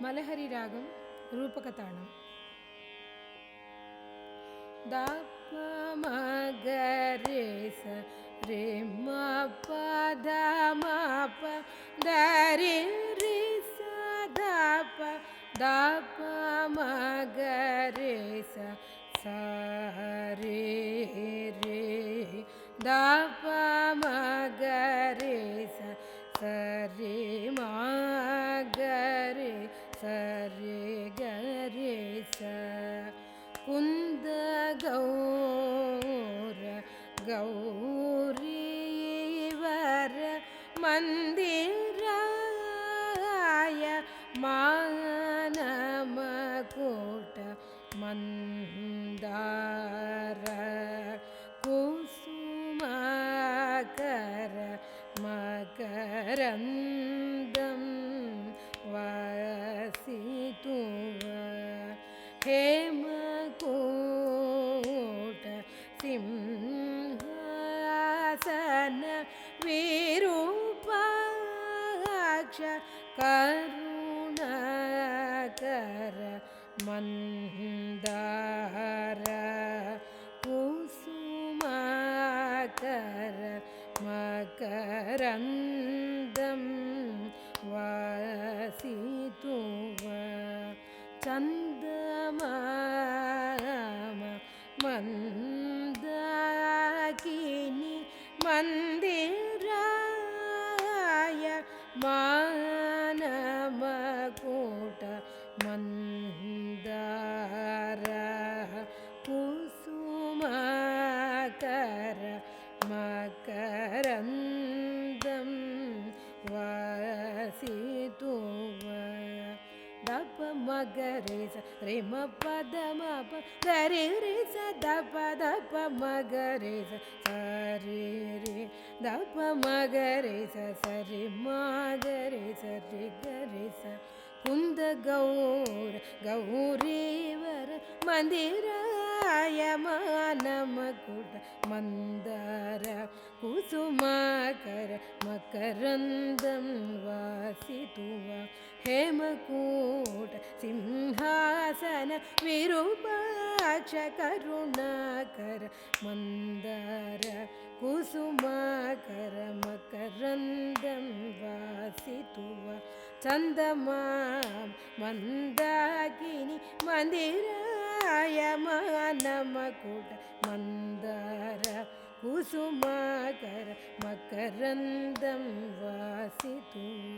మలహరి రాగం రూపకతాళం. దప మగరే స రే మ పద మ ప దరి రి స దప దప మగరే స స రే రే దప మగరే స స రే మ గరే స రే గరే స ಕುಂದ ಗೌರ ಗೌರೀವರ ಮಂದಿರಾಯ ಮಾನಮಕೂಟ ಮಂದಾರ ಕುಸುಮಾಕರ ಮಕರಂದಂ ವಸಿತುವ ಹೇಮಕೂಟ ಸಿಂಹಾಸನ ವಿರೂಪಾಕ್ಷ ಕರುಣಾಕರ ಮಂದಾರ ಕುಸುಮಾಕರ ಮಕರಂದಂ ವಸಿತುವ ಚಂದಮಾಮ ಮಂದಾಕಿನಿ ಮಂದಿರಾಯ ಮಾನಮಕೂಟ ಮಂದಾರ ಕುಸುಮಾಕರ ಮಕರಂದಂ ವಸಿತುವ ದಪ ಮಗರೆ ಸ ರೇ ಮ ಪದ ಮ ಪ ಗರಿ ರಿ ಸ ದಪ ದಪ ಮಗರೆ ಸ ಸ ರೇ ರೇ ದಪ ಮಗರೆ ಸ ಸ ರೇ ಮಗರೆ ಸ ರೇ ಗರೆ ಸ ಕುಂದ ಗೌರ ಗೌರೀವರ ಮಂದಿರಾಯ ಮಾನಮಕುಟ ಮಂದಾರ ಕುಸುಮಾಕರ ಮಕರಂದಂ ವಾಸಿತುವ ಹೇಮಕೂಟ ಸಿಂಹಾಸನ ವಿರೂಪಾಕ್ಷ ಕರುಣಾಕರ ಮಂದಾರ ಕುಸುಮಾಕರ ಮಕರಂದಂ ವಾಸಿತುವ ಚಂದಮಾಮ ಮಂದಾಕಿನಿ ಮಂದಿರಾಯ ಮಾನಮಕುಟ ಮಂದಾರ ಕುಸುಮಾಕರ ಮಕರಂದಂ ವಾಸಿತುವ.